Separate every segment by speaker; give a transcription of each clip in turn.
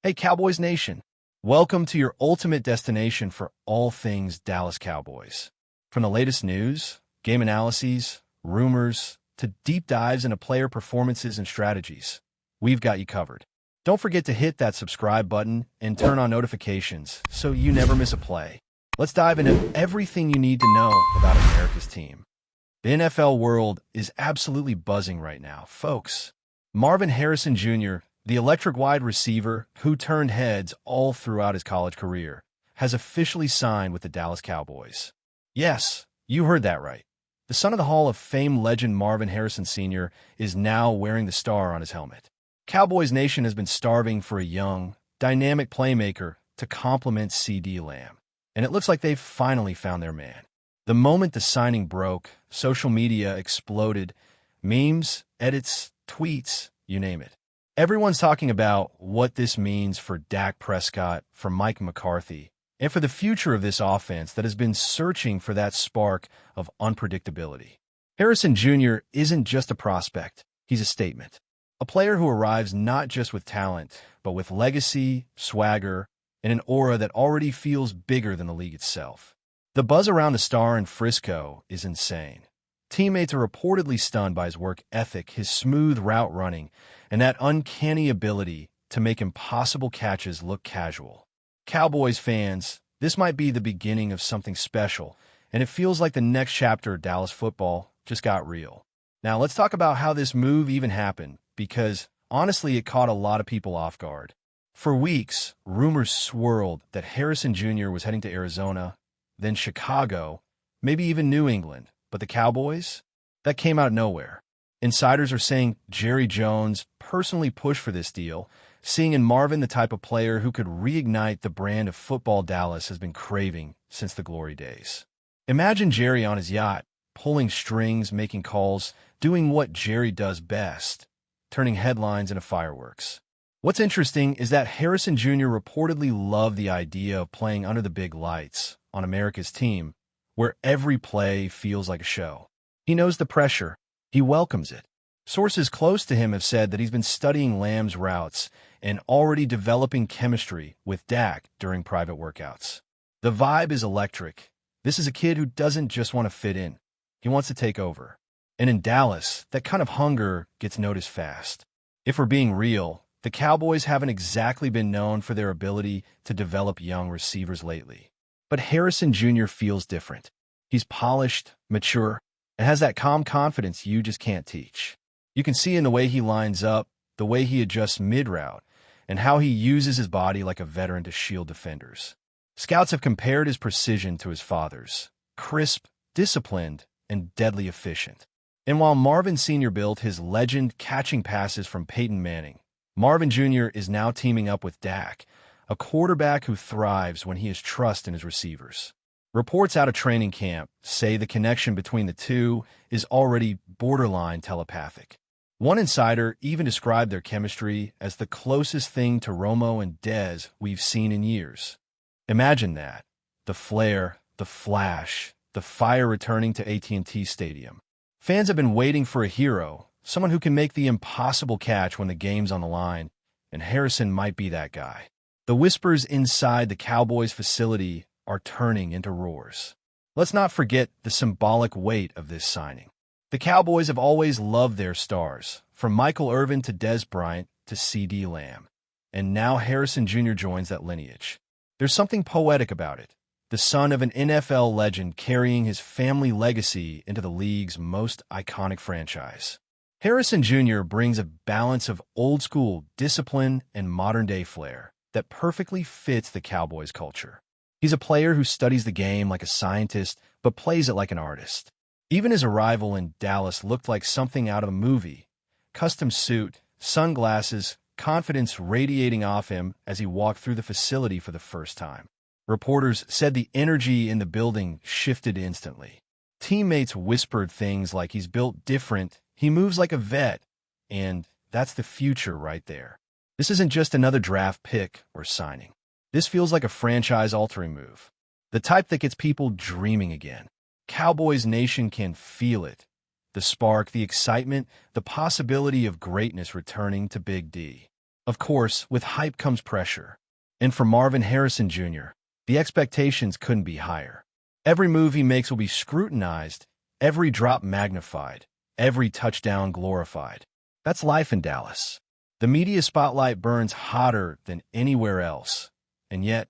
Speaker 1: Hey, Cowboys Nation. Welcome to your ultimate destination for all things Dallas Cowboys. From the latest news, game analyses, rumors, to deep dives into player performances and strategies, we've got you covered. Don't forget to hit that subscribe button and turn on notifications so you never miss a play. Let's dive into everything you need to know about America's team. The NFL world is absolutely buzzing right now, folks. Marvin Harrison Jr., the electric wide receiver who turned heads all throughout his college career, has officially signed with the Dallas Cowboys. Yes, you heard that right. The son of the Hall of Fame legend Marvin Harrison Sr. is now wearing the star on his helmet. Cowboys Nation has been starving for a young, dynamic playmaker to complement CeeDee Lamb, and it looks like they've finally found their man. The moment the signing broke, social media exploded. Memes, edits, tweets, you name it. Everyone's talking about what this means for Dak Prescott, for Mike McCarthy, and for the future of this offense that has been searching for that spark of unpredictability. Harrison Jr. isn't just a prospect, he's a statement. A player who arrives not just with talent, but with legacy, swagger, and an aura that already feels bigger than the league itself. The buzz around the star in Frisco is insane. Teammates are reportedly stunned by his work ethic, his smooth route running, and that uncanny ability to make impossible catches look casual. Cowboys fans, this might be the beginning of something special, and it feels like the next chapter of Dallas football just got real. Now let's talk about how this move even happened, because honestly it caught a lot of people off guard. For weeks, rumors swirled that Harrison Jr. was heading to Arizona, then Chicago, maybe even New England. But the Cowboys? That came out of nowhere. Insiders are saying Jerry Jones personally pushed for this deal, seeing in Marvin the type of player who could reignite the brand of football Dallas has been craving since the glory days. Imagine Jerry on his yacht, pulling strings, making calls, doing what Jerry does best, turning headlines into fireworks. What's interesting is that Harrison Jr. reportedly loved the idea of playing under the big lights on America's team, where every play feels like a show. He knows the pressure. He welcomes it. Sources close to him have said that he's been studying Lamb's routes and already developing chemistry with Dak during private workouts. The vibe is electric. This is a kid who doesn't just want to fit in. He wants to take over. And in Dallas, that kind of hunger gets noticed fast. If we're being real, the Cowboys haven't exactly been known for their ability to develop young receivers lately. But Harrison Jr. feels different. He's polished, mature, and has that calm confidence you just can't teach. You can see in the way he lines up, the way he adjusts mid-route, and how he uses his body like a veteran to shield defenders. Scouts have compared his precision to his father's, crisp, disciplined, and deadly efficient. And while Marvin Sr. built his legend catching passes from Peyton Manning, Marvin Jr. is now teaming up with Dak, a quarterback who thrives when he has trust in his receivers. Reports out of training camp say the connection between the two is already borderline telepathic. One insider even described their chemistry as the closest thing to Romo and Dez we've seen in years. Imagine that. The flair, the flash, the fire returning to AT&T Stadium. Fans have been waiting for a hero, someone who can make the impossible catch when the game's on the line, and Harrison might be that guy. The whispers inside the Cowboys facility are turning into roars. Let's not forget the symbolic weight of this signing. The Cowboys have always loved their stars, from Michael Irvin to Dez Bryant to CeeDee Lamb. And now Harrison Jr. joins that lineage. There's something poetic about it. The son of an NFL legend carrying his family legacy into the league's most iconic franchise. Harrison Jr. brings a balance of old-school discipline and modern-day flair that perfectly fits the Cowboys culture. He's a player who studies the game like a scientist, but plays it like an artist. Even his arrival in Dallas looked like something out of a movie. Custom suit, sunglasses, confidence radiating off him as he walked through the facility for the first time. Reporters said the energy in the building shifted instantly. Teammates whispered things like he's built different, he moves like a vet, and that's the future right there. This isn't just another draft pick or signing. This feels like a franchise-altering move. The type that gets people dreaming again. Cowboys Nation can feel it. The spark, the excitement, the possibility of greatness returning to Big D. Of course, with hype comes pressure. And for Marvin Harrison Jr., the expectations couldn't be higher. Every move he makes will be scrutinized, every drop magnified, every touchdown glorified. That's life in Dallas. The media spotlight burns hotter than anywhere else. And yet,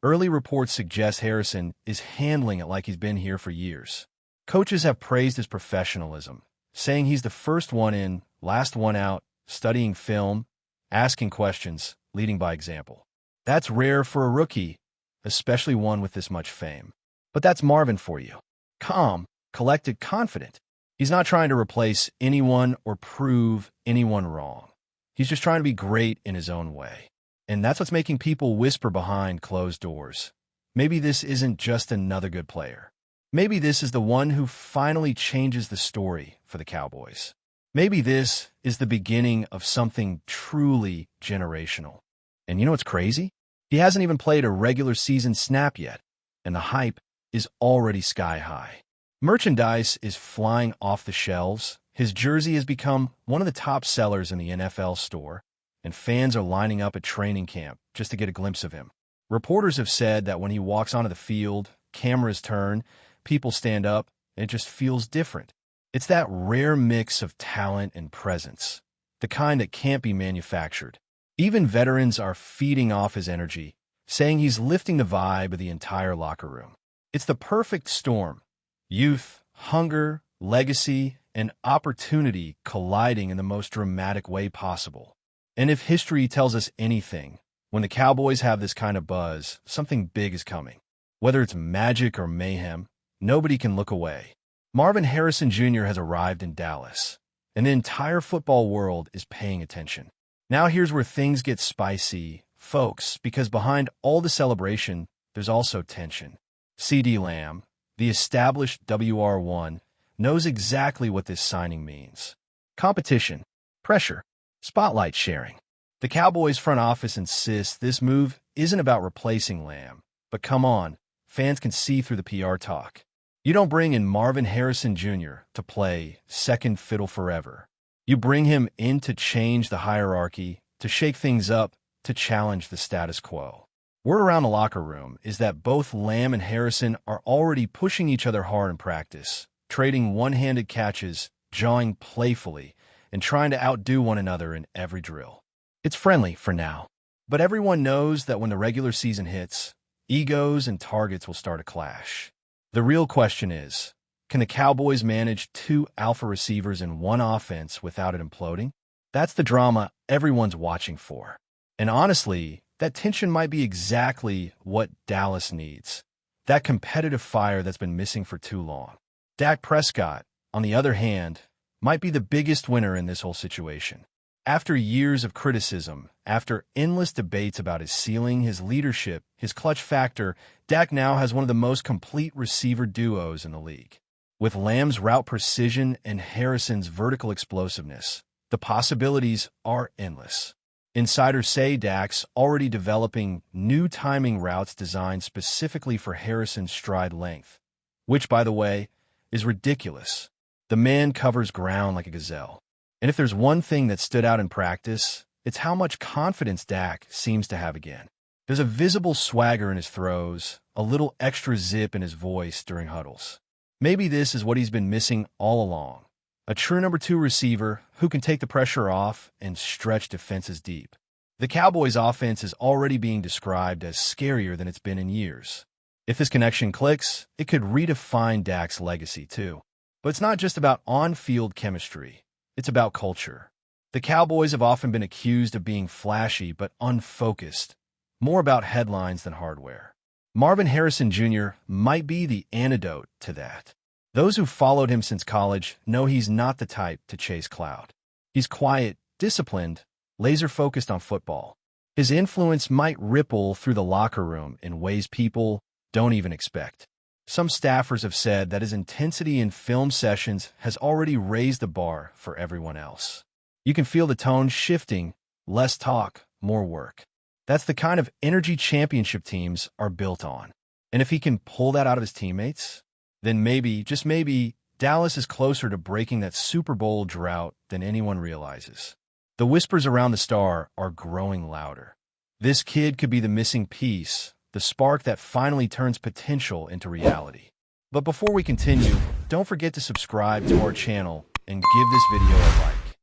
Speaker 1: early reports suggest Harrison is handling it like he's been here for years. Coaches have praised his professionalism, saying he's the first one in, last one out, studying film, asking questions, leading by example. That's rare for a rookie, especially one with this much fame. But that's Marvin for you. Calm, collected, confident. He's not trying to replace anyone or prove anyone wrong. He's just trying to be great in his own way. And that's what's making people whisper behind closed doors. Maybe this isn't just another good player. Maybe this is the one who finally changes the story for the Cowboys. Maybe this is the beginning of something truly generational. And you know what's crazy? He hasn't even played a regular season snap yet, and the hype is already sky high. Merchandise is flying off the shelves. His jersey has become one of the top sellers in the NFL store, and fans are lining up at training camp just to get a glimpse of him. Reporters have said that when he walks onto the field, cameras turn, people stand up, and it just feels different. It's that rare mix of talent and presence, the kind that can't be manufactured. Even veterans are feeding off his energy, saying he's lifting the vibe of the entire locker room. It's the perfect storm. Youth, hunger, legacy, and opportunity colliding in the most dramatic way possible. And if history tells us anything, when the Cowboys have this kind of buzz, something big is coming. Whether it's magic or mayhem, nobody can look away. Marvin Harrison Jr. has arrived in Dallas, and the entire football world is paying attention. Now here's where things get spicy, folks, because behind all the celebration, there's also tension. CeeDee Lamb, the established WR1, knows exactly what this signing means. Competition, pressure, spotlight sharing. The Cowboys front office insists this move isn't about replacing Lamb. But come on, fans can see through the PR talk. You don't bring in Marvin Harrison Jr. to play second fiddle forever. You bring him in to change the hierarchy, to shake things up, to challenge the status quo. Word around the locker room is that both Lamb and Harrison are already pushing each other hard in practice, trading one-handed catches, jawing playfully, and trying to outdo one another in every drill. It's friendly for now, but everyone knows that when the regular season hits, egos and targets will start to clash. The real question is, can the Cowboys manage two alpha receivers in one offense without it imploding? That's the drama everyone's watching for. And honestly, that tension might be exactly what Dallas needs. That competitive fire that's been missing for too long. Dak Prescott, on the other hand, might be the biggest winner in this whole situation. After years of criticism, after endless debates about his ceiling, his leadership, his clutch factor, Dak now has one of the most complete receiver duos in the league. With Lamb's route precision and Harrison's vertical explosiveness, the possibilities are endless. Insiders say Dak's already developing new timing routes designed specifically for Harrison's stride length, which, by the way, is ridiculous. The man covers ground like a gazelle. And if there's one thing that stood out in practice, it's how much confidence Dak seems to have again. There's a visible swagger in his throws, a little extra zip in his voice during huddles. Maybe this is what he's been missing all along. A true number 2 receiver who can take the pressure off and stretch defenses deep. The Cowboys' offense is already being described as scarier than it's been in years. If this connection clicks, it could redefine Dak's legacy too. But it's not just about on-field chemistry. It's about culture. The Cowboys have often been accused of being flashy but unfocused, more about headlines than hardware. Marvin Harrison Jr. might be the antidote to that. Those who followed him since college know he's not the type to chase clout. He's quiet, disciplined, laser-focused on football. His influence might ripple through the locker room in ways people don't even expect. Some staffers have said that his intensity in film sessions has already raised the bar for everyone else. You can feel the tone shifting, less talk, more work. That's the kind of energy championship teams are built on. And if he can pull that out of his teammates, then maybe, just maybe, Dallas is closer to breaking that Super Bowl drought than anyone realizes. The whispers around the star are growing louder. This kid could be the missing piece, the spark that finally turns potential into reality. But before we continue, don't forget to subscribe to our channel and give this video a like.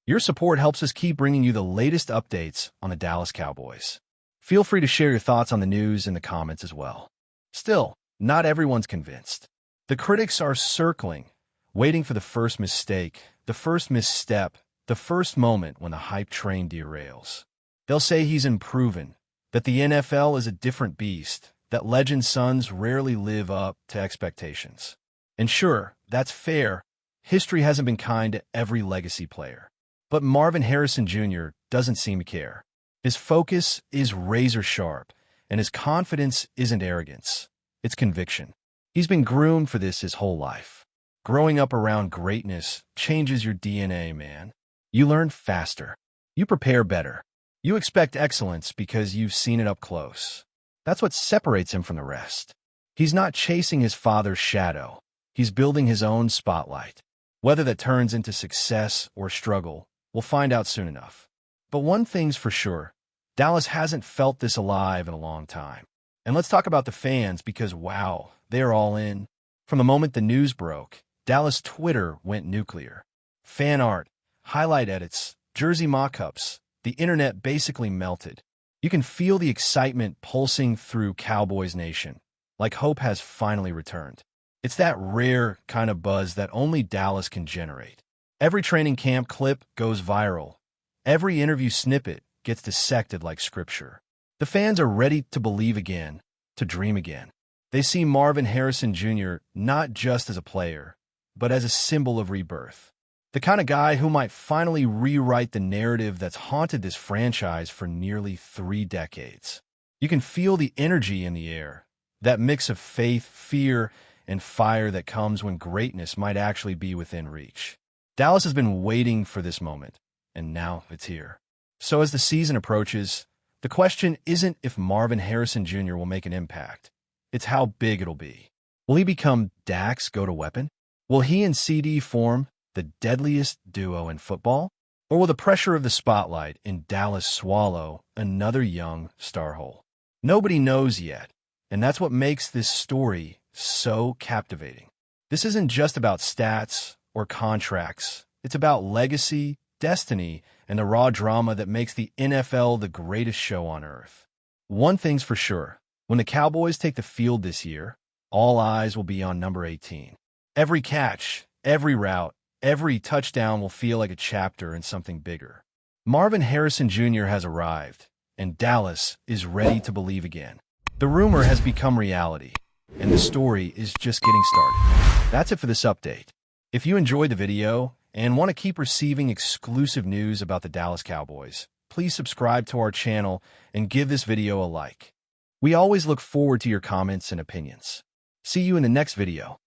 Speaker 1: Your support helps us keep bringing you the latest updates on the Dallas Cowboys. Feel free to share your thoughts on the news in the comments as well. Still, not everyone's convinced. The critics are circling, waiting for the first mistake, the first misstep, the first moment when the hype train derails. They'll say he's unproven, that the NFL is a different beast, that legend sons rarely live up to expectations. And sure, that's fair. History hasn't been kind to every legacy player. But Marvin Harrison Jr. doesn't seem to care. His focus is razor sharp, and his confidence isn't arrogance. It's conviction. He's been groomed for this his whole life. Growing up around greatness changes your DNA, man. You learn faster. You prepare better. You expect excellence because you've seen it up close. That's what separates him from the rest. He's not chasing his father's shadow. He's building his own spotlight. Whether that turns into success or struggle, we'll find out soon enough. But one thing's for sure, Dallas hasn't felt this alive in a long time. And let's talk about the fans because, wow, they're all in. From the moment the news broke, Dallas Twitter went nuclear. Fan art, highlight edits, jersey mock-ups, the internet basically melted. You can feel the excitement pulsing through Cowboys Nation, like hope has finally returned. It's that rare kind of buzz that only Dallas can generate. Every training camp clip goes viral. Every interview snippet gets dissected like scripture. The fans are ready to believe again, to dream again. They see Marvin Harrison Jr. not just as a player, but as a symbol of rebirth. The kind of guy who might finally rewrite the narrative that's haunted this franchise for nearly 3 decades. You can feel the energy in the air, that mix of faith, fear, and fire that comes when greatness might actually be within reach. Dallas has been waiting for this moment, and now it's here. So as the season approaches, the question isn't if Marvin Harrison Jr. will make an impact. It's how big it'll be. Will he become Dak's go-to weapon? Will he and CD form the deadliest duo in football? Or will the pressure of the spotlight in Dallas swallow another young star hole? Nobody knows yet, and that's what makes this story so captivating. This isn't just about stats or contracts. It's about legacy, destiny, and the raw drama that makes the NFL the greatest show on earth. One thing's for sure. When the Cowboys take the field this year, all eyes will be on number 18. Every catch, every route, every touchdown will feel like a chapter in something bigger. Marvin Harrison Jr. has arrived, and Dallas is ready to believe again. The rumor has become reality, and the story is just getting started. That's it for this update. If you enjoyed the video and want to keep receiving exclusive news about the Dallas Cowboys, please subscribe to our channel and give this video a like. We always look forward to your comments and opinions. See you in the next video.